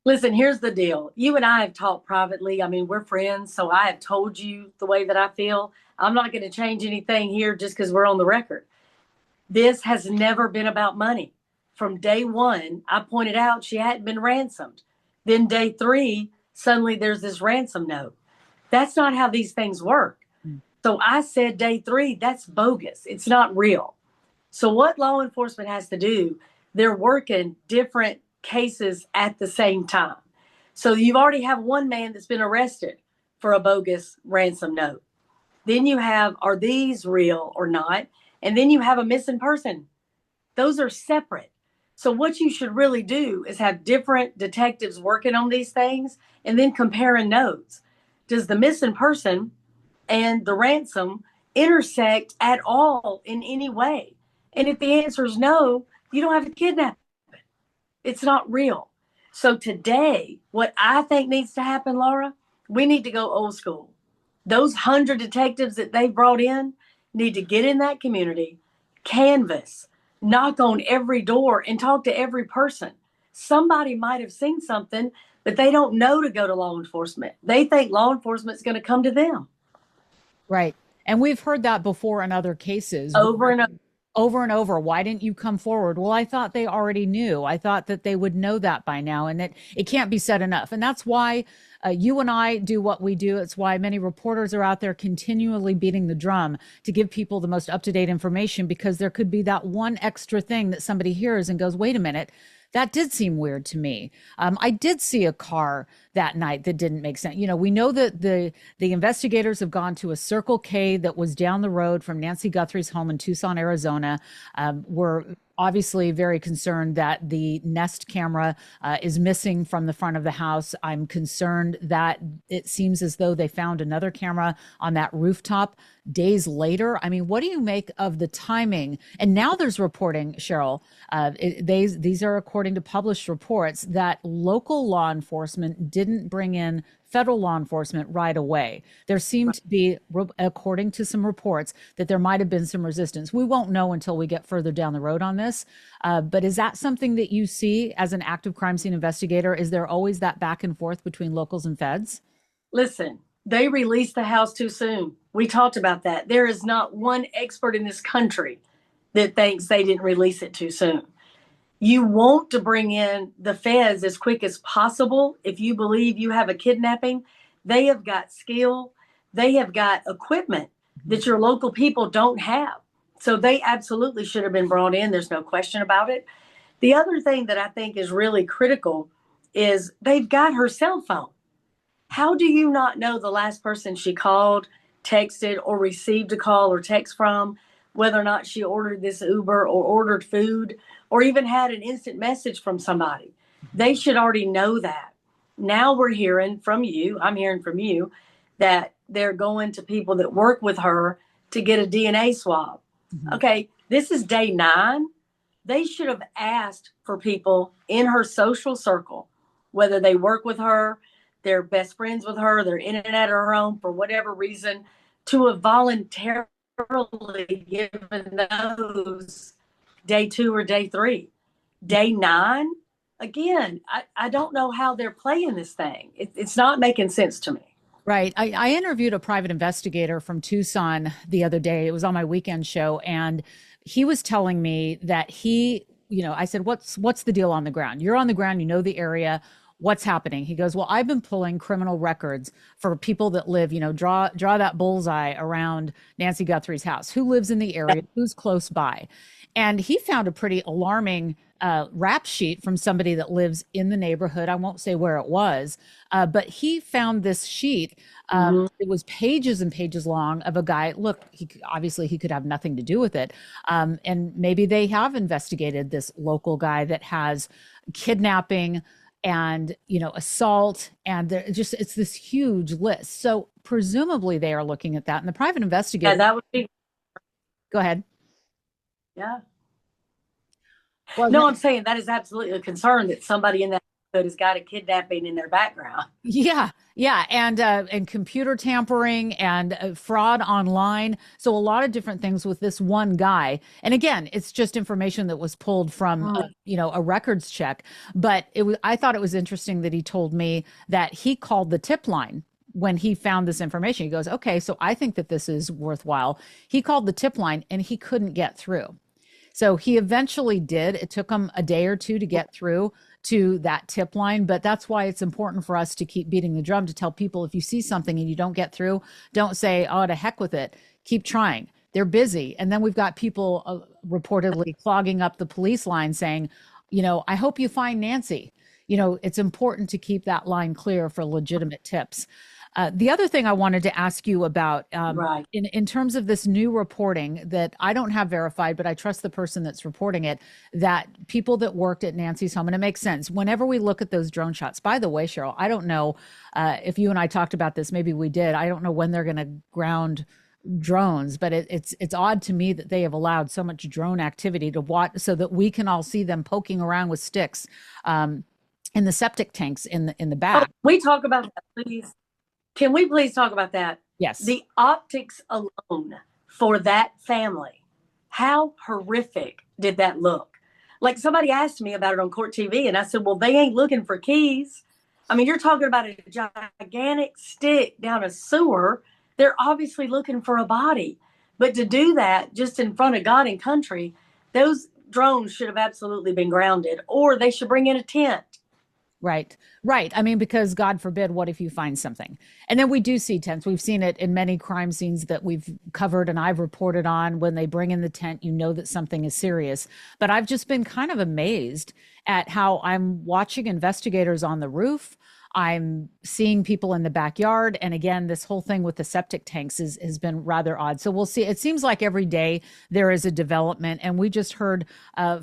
Listen, here's the deal. You and I have talked privately. I mean, we're friends, so I have told you the way that I feel. I'm not going to change anything here just because we're on the record. This has never been about money. From day one, I pointed out she hadn't been ransomed. Then day three, suddenly there's this ransom note. That's not how these things work. Mm. So I said day three, that's bogus. It's not real. So what law enforcement has to do, they're working different cases at the same time. So you've already have one man that's been arrested for a bogus ransom note. Then you have, are these real or not? And then you have a missing person. Those are separate. So what you should really do is have different detectives working on these things and then comparing notes. Does the missing person and the ransom intersect at all in any way? And if the answer is no, you don't have to kidnap. It's not real. So today, what I think needs to happen, Laura, we need to go old school. Those 100 detectives that they brought in need to get in that community, canvas, knock on every door, and talk to every person. Somebody might have seen something, but they don't know to go to law enforcement. They think law enforcement is going to come to them Right. And we've heard that before in other cases. over and over. Over and over. Why didn't you come forward? Well, I thought they already knew. I thought that they would know that by now, and that it can't be said enough. And that's why you and I do what we do. It's why many reporters are out there continually beating the drum to give people the most up to date information, because there could be that one extra thing that somebody hears and goes, wait a minute. That did seem weird to me. I did see a car that night that didn't make sense. You know, we know that the investigators have gone to a Circle K that was down the road from Nancy Guthrie's home in Tucson, Arizona. We're obviously very concerned that the Nest camera is missing from the front of the house. I'm concerned that it seems as though they found another camera on that rooftop days later. I mean, what do you make of the timing? And now there's reporting, Sheryl, these are according to published reports, that local law enforcement didn't bring in federal law enforcement right away. There seemed to be, according to some reports, that there might have been some resistance. We won't know until we get further down the road on this. But is that something that you see as an active crime scene investigator? Is there always that back and forth between locals and feds? Listen, they released the house too soon. We talked about that. There is not one expert in this country that thinks they didn't release it too soon. You want to bring in the feds as quick as possible if you believe you have a kidnapping. They have got skill, they have got equipment that your local people don't have. So they absolutely should have been brought in. There's no question about it. The other thing that I think is really critical is they've got her cell phone. How do you not know the last person she called, texted, or received a call or text from, whether or not she ordered this Uber or ordered food or even had an instant message from somebody? They should already know that. Now we're hearing from you, I'm hearing from you, that they're going to people that work with her to get a DNA swab. Mhm. Okay, this is day 9. They should have asked for people in her social circle, whether they work with her, they're best friends with her, they're in and out of her home for whatever reason, to have voluntarily given those day 2 or day 3. Day 9, again, I don't know how they're playing this thing. It's not making sense to me. Right. I interviewed a private investigator from Tucson the other day. It was on my weekend show, and he was telling me that I said, what's the deal on the ground? You're on the ground, you know the area. What's happening? He goes, well, I've been pulling criminal records for people that live, draw that bullseye around Nancy Guthrie's house. Who lives in the area? Who's close by? And he found a pretty alarming rap sheet from somebody that lives in the neighborhood. I won't say where it was, but he found this sheet. Mhm. It was pages and pages long of a guy. Look, obviously he could have nothing to do with it. And maybe they have investigated this local guy that has kidnapping and assault, and it's this huge list. So presumably they are looking at that. And the private Yeah, investigator, that would be, go ahead. yeah. Well, No, I'm saying that is absolutely a concern that somebody in that has got a kidnapping in their background. Yeah, yeah, and computer tampering and fraud online. So a lot of different things with this one guy. And again, it's just information that was pulled from Mm. a records check. But I thought it was interesting that he told me that he called the tip line when he found this information. He goes, "Okay, so I think that this is worthwhile." He called the tip line and he couldn't get through. So he eventually did. It took him a day or two to get through to that tip line. But that's why it's important for us to keep beating the drum, to tell people if you see something and you don't get through, don't say, "Oh, to heck with it." Keep trying. They're busy. And then we've got people reportedly clogging up the police line saying, "I hope you find Nancy." It's important to keep that line clear for legitimate tips. The other thing I wanted to ask you about, Right. in terms of this new reporting that I don't have verified, but I trust the person that's reporting it, that people that worked at Nancy's home, and it makes sense. Whenever we look at those drone shots, by the way, Sheryl, I don't know if you and I talked about this, maybe we did. I don't know when they're going to ground drones, but it's odd to me that they have allowed so much drone activity to watch so that we can all see them poking around with sticks in the septic tanks in the Oh, back. we talk about that, please. Can we please talk about that? Yes. The optics alone for that family, how horrific did that look? Like, somebody asked me about it on Court TV, and I said, well, they ain't looking for keys. I mean, you're talking about a gigantic stick down a sewer. They're obviously looking for a body. But to do that just in front of God and country, those drones should have absolutely been grounded, or they should bring in a tent. Right. Right. I mean, because God forbid, what if you find something? And then we do see tents. We've seen it in many crime scenes that we've covered and I've reported on. When they bring in the tent, you know that something is serious. But I've just been kind of amazed at how I'm watching investigators on the roof. I'm seeing people in the backyard. And again, this whole thing with the septic tanks has been rather odd. So we'll see. It seems like every day there is a development. And we just heard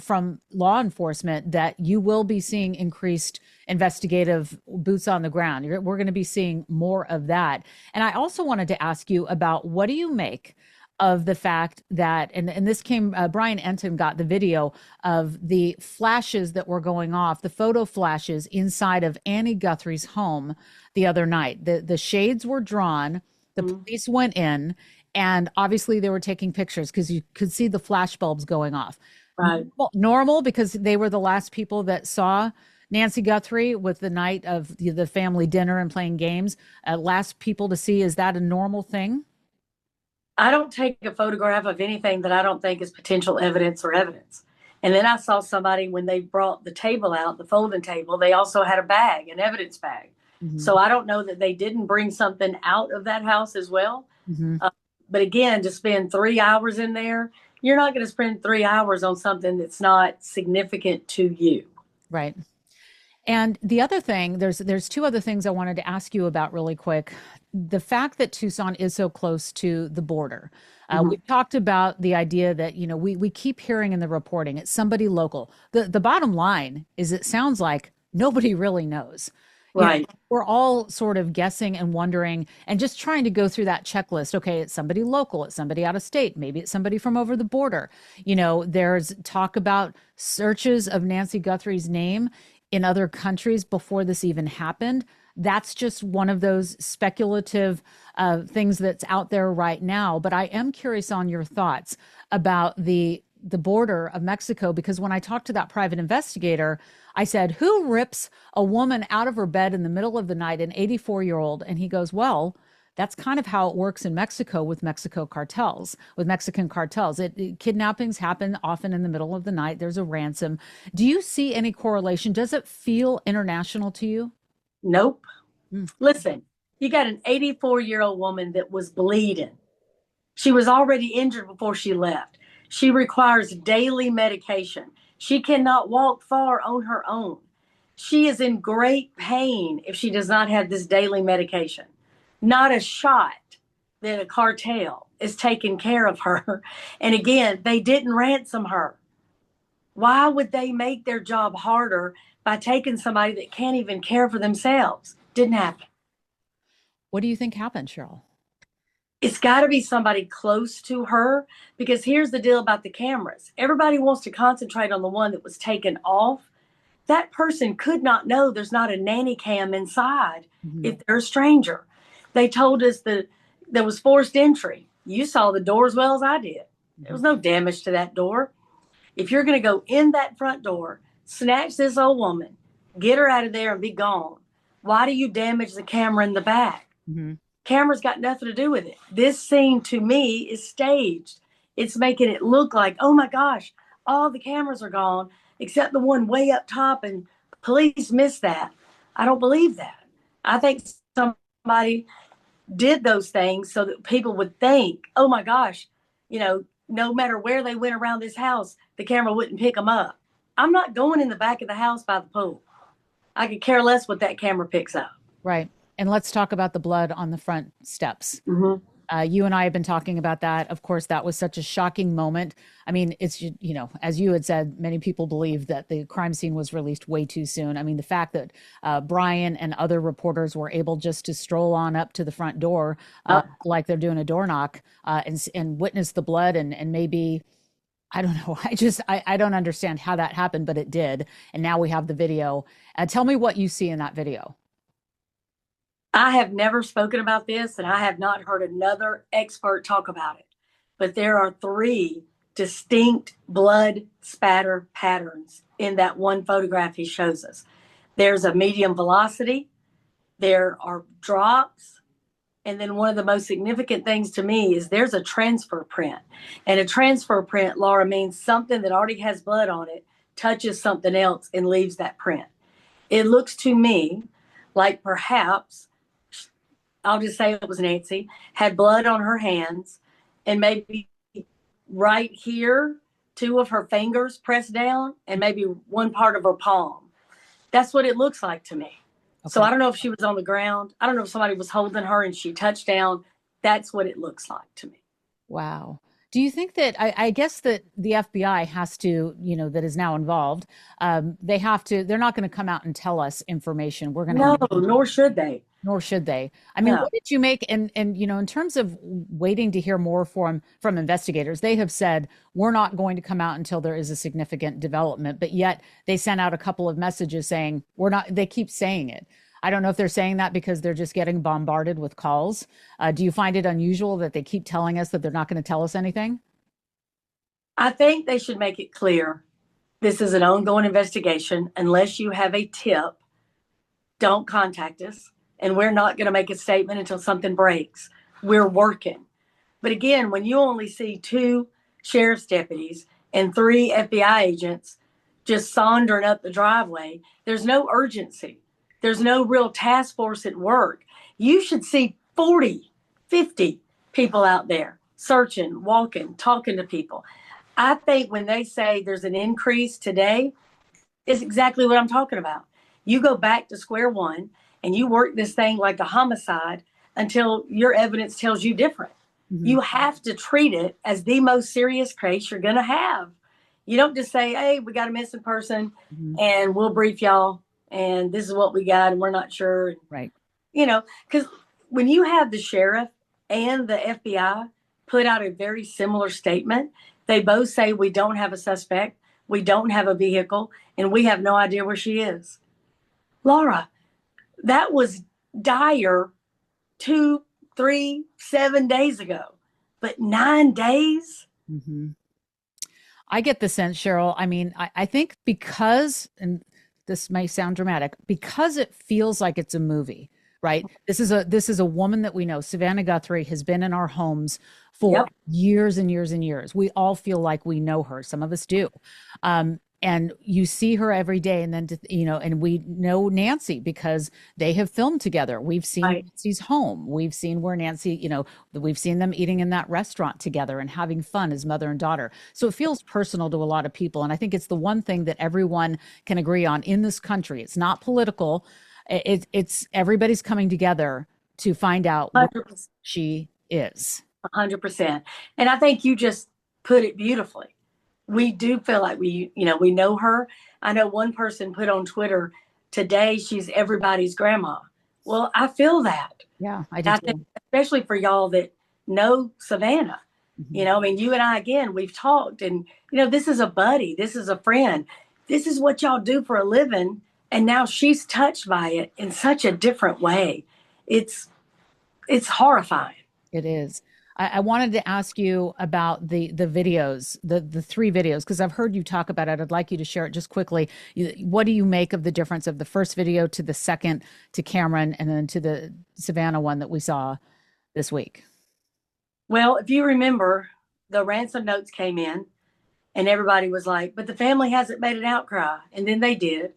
from law enforcement that you will be seeing increased investigative boots on the ground. We're going to be seeing more of that. And I also wanted to ask you about, what do you make of the fact that, and this came, Brian Enton got the video of the flashes that were going off, the photo flashes inside of Annie Guthrie's home the other night. The shades were drawn, the police went in, and obviously they were taking pictures because you could see the flash bulbs going off. Right. Normal, because they were the last people that saw Nancy Guthrie with the night of the family dinner and playing games. Last people to see. Is that a normal thing? I don't take a photograph of anything that I don't think is potential evidence or evidence. And then I saw somebody, when they brought the table out, the folding table, they also had a bag, an evidence bag. Mm-hmm. So I don't know that they didn't bring something out of that house as well. Mm-hmm. But again, to spend 3 hours in there, you're not going to spend 3 hours on something that's not significant to you. Right. And the other thing, there's two other things I wanted to ask you about really quick. The fact that Tucson is so close to the border. We've talked about the idea that, we keep hearing in the reporting, it's somebody local. The bottom line is, it sounds like nobody really knows. Right. We're all sort of guessing and wondering and just trying to go through that checklist. Okay, it's somebody local, it's somebody out of state, maybe it's somebody from over the border. There's talk about searches of Nancy Guthrie's name in other countries before this even happened. That's just one of those speculative things that's out there right now. But I am curious on your thoughts about the border of Mexico, because when I talked to that private investigator, I said, who rips a woman out of her bed in the middle of the night, an 84-year-old? And he goes, well, that's kind of how it works in Mexico with Mexican cartels. Kidnappings happen often in the middle of the night. There's a ransom. Do you see any correlation? Does it feel international to you? Nope. Listen, you got an 84-year-old woman that was bleeding. She was already injured before she left. She requires daily medication. She cannot walk far on her own. She is in great pain if she does not have this daily medication. Not a shot that a cartel is taking care of her. And again, they didn't ransom her. Why would they make their job harder by taking somebody that can't even care for themselves? Didn't happen. What do you think happened, Sheryl? It's got to be somebody close to her, because here's the deal about the cameras. Everybody wants to concentrate on the one that was taken off. that person could not know there's not a nanny cam inside Mhm. if they're a stranger. They told us that there was forced entry. You saw the door as well as I did. There was no damage to that door. If you're going to go in that front door, snatch this old woman, get her out of there and be gone, why do you damage the camera in the back? Mm-hmm. Camera's got nothing to do with it. This scene to me is staged. It's making it look like, oh my gosh, all the cameras are gone except the one way up top and police missed that. I don't believe that. I think somebody did those things so that people would think, oh my gosh, no matter where they went around this house, the camera wouldn't pick them up. I'm not going in the back of the house by the pool. I could care less what that camera picks up. Right. And let's talk about the blood on the front steps. Mm-hmm. You and I have been talking about that. Of course, that was such a shocking moment. I mean, it's, as you had said, many people believe that the crime scene was released way too soon. I mean, the fact that Brian and other reporters were able just to stroll on up to the front door like they're doing a door knock and witness the blood and maybe, I don't know. I don't understand how that happened, but it did. And now we have the video. Tell me what you see in that video. I have never spoken about this, and I have not heard another expert talk about it. But there are 3 distinct blood spatter patterns in that one photograph he shows us. There's a medium velocity, there are drops, and then one of the most significant things to me is there's a transfer print. And a transfer print, Laura, means something that already has blood on it touches something else and leaves that print. It looks to me like perhaps, I'll just say it was Nancy, had blood on her hands and maybe right here, 2 of her fingers pressed down and maybe one part of her palm. That's what it looks like to me. Okay. So I don't know if she was on the ground. I don't know if somebody was holding her and she touched down. That's what it looks like to me. Wow. Do you think that, I guess that the FBI has to, that is now involved, they're not going to come out and tell us information. We're going to. No, nor should they. Nor should they. I mean, what did you make? And in terms of waiting to hear more from investigators, they have said, we're not going to come out until there is a significant development. But yet they sent out a couple of messages saying, they keep saying it. I don't know if they're saying that because they're just getting bombarded with calls. Do you find it unusual that they keep telling us that they're not going to tell us anything? I think they should make it clear this is an ongoing investigation. Unless you have a tip, don't contact us. And we're not going to make a statement until something breaks. We're working. But again, when you only see 2 sheriff's deputies and 3 FBI agents just sauntering up the driveway, there's no urgency. There's no real task force at work. You should see 40, 50 people out there searching, walking, talking to people. I think when they say there's an increase today, it's exactly what I'm talking about. You go back to square one and you work this thing like a homicide until your evidence tells you different. Mm-hmm. You have to treat it as the most serious case you're going to have. You don't just say, hey, we got a missing person and we'll brief y'all and this is what we got and we're not sure. Right. Because when you have the sheriff and the FBI put out a very similar statement, they both say we don't have a suspect, we don't have a vehicle, and we have no idea where she is. Laura, that was dire 2, 3, 7 days ago, but 9 days? Mm-hmm. I get the sense, Sheryl. I mean, I think because, and this may sound dramatic, because it feels like it's a movie, right? This is a woman that we know. Savannah Guthrie has been in our homes for years and years and years. We all feel like we know her. Some of us do. And you see her every day. And then, and we know Nancy because they have filmed together. We've seen Nancy's home. We've seen where Nancy, we've seen them eating in that restaurant together and having fun as mother and daughter. So it feels personal to a lot of people. And I think it's the one thing that everyone can agree on in this country. It's not political. It's everybody's coming together to find out what she is. 100%. And I think you just put it beautifully. We do feel like we know her. I know one person put on Twitter today, she's everybody's grandma. Well, I feel that. Yeah, I do. Think, especially for y'all that know Savannah. Mm-hmm. You and I, again, we've talked and, this is a buddy. This is a friend. this is what y'all do for a living. And now she's touched by it in such a different way. It's horrifying. It is. I wanted to ask you about the videos, the three videos, because I've heard you talk about it. I'd like you to share it just quickly. What do you make of the difference of the first video to the second to Cameron and then to the Savannah one that we saw this week? Well, if you remember, the ransom notes came in and everybody was like, but the family hasn't made an outcry. And then they did.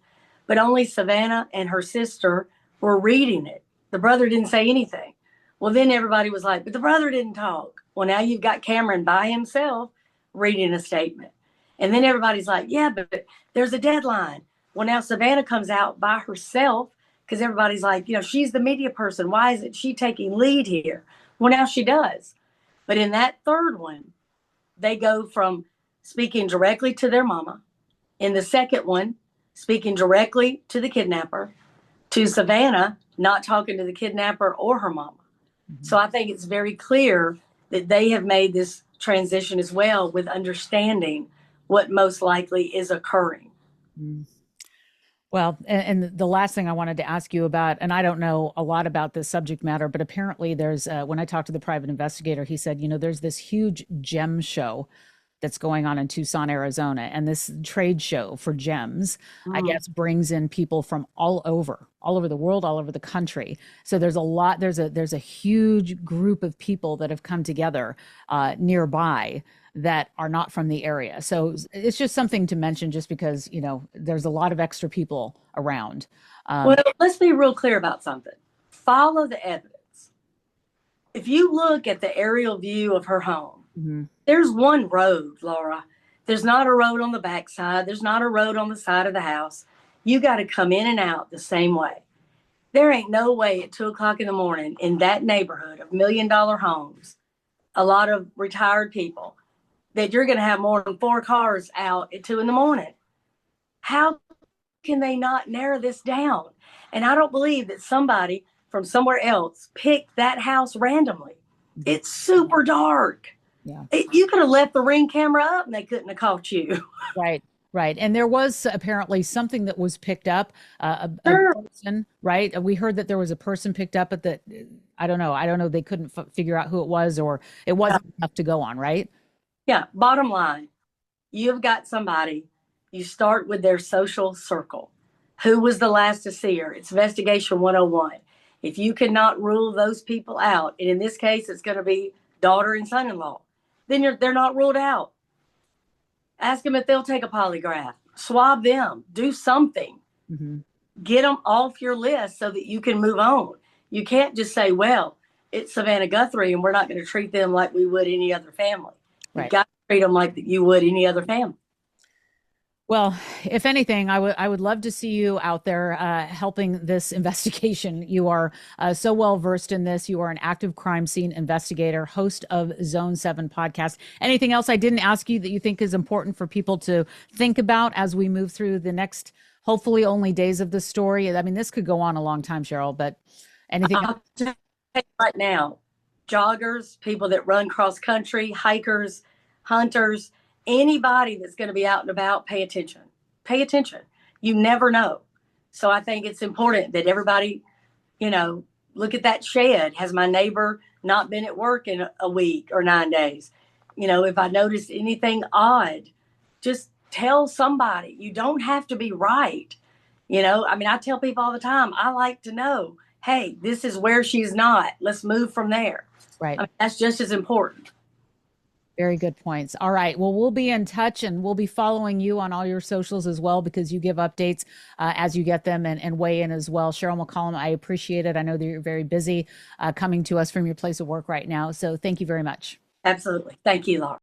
But only Savannah and her sister were reading it. The brother didn't say anything. Well, then everybody was like, but the brother didn't talk. Well, now you've got Cameron by himself reading a statement. And then everybody's like, yeah, but there's a deadline. Well, now Savannah comes out by herself because everybody's like, she's the media person. Why isn't she taking lead here? Well, now she does. But in that third one, they go from speaking directly to their mama. In the second one, speaking directly to the kidnapper, to Savannah not talking to the kidnapper or her mama. So I think it's very clear that they have made this transition as well with understanding what most likely is occurring. Well, and the last thing I wanted to ask you about, and I don't know a lot about this subject matter, but apparently there's, when I talked to the private investigator, he said, there's this huge gem show that's going on in Tucson, Arizona. And this trade show for gems, I guess, brings in people from all over the world, all over the country. So there's a huge group of people that have come together nearby that are not from the area. So it's just something to mention just because, there's a lot of extra people around. Well, let's be real clear about something. Follow the evidence. If you look at the aerial view of her home, there's one road, Laura. There's not a road on the backside. There's not a road on the side of the house. You got to come in and out the same way. There ain't no way at 2:00 in the morning in that neighborhood of $1 million homes, a lot of retired people, that you're going to have more than 4 cars out at 2 a.m. How can they not narrow this down? And I don't believe that somebody from somewhere else picked that house randomly. It's super dark. Yeah. You could have left the Ring camera up and they couldn't have caught you. Right. And there was apparently something that was picked up, a person, right? We heard that there was a person picked up at I don't know. They couldn't figure out who it was, or it wasn't enough to go on, right? Yeah. Bottom line, you've got somebody, you start with their social circle. Who was the last to see her? It's Investigation 101. If you cannot rule those people out, and in this case, it's going to be daughter and son-in-law, then they're not ruled out. Ask them if they'll take a polygraph. Swab them. Do something. Get them off your list so that you can move on. You can't just say, well, it's Savannah Guthrie, and we're not going to treat them like we would any other family. Right. You've got to treat them like you would any other family. Well, if anything, I would love to see you out there helping this investigation. You are so well versed in this. You are an active crime scene investigator, host of Zone 7 podcast. Anything else I didn't ask you that you think is important for people to think about as we move through the next, hopefully only days of the story? I mean, this could go on a long time, Sheryl, but anything else? I'll tell you right now, joggers, people that run cross country, hikers, hunters, anybody that's going to be out and about, pay attention. Pay attention. You never know. So I think it's important that everybody, look at that shed. Has my neighbor not been at work in a week or 9 days? If I noticed anything odd, just tell somebody. You don't have to be right. I tell people all the time, I like to know, hey, this is where she's not. Let's move from there. Right. That's just as important. Very good points. All right. Well, we'll be in touch and we'll be following you on all your socials as well, because you give updates as you get them and weigh in as well. Sheryl McCollum, I appreciate it. I know that you're very busy coming to us from your place of work right now. So thank you very much. Absolutely. Thank you, Laura.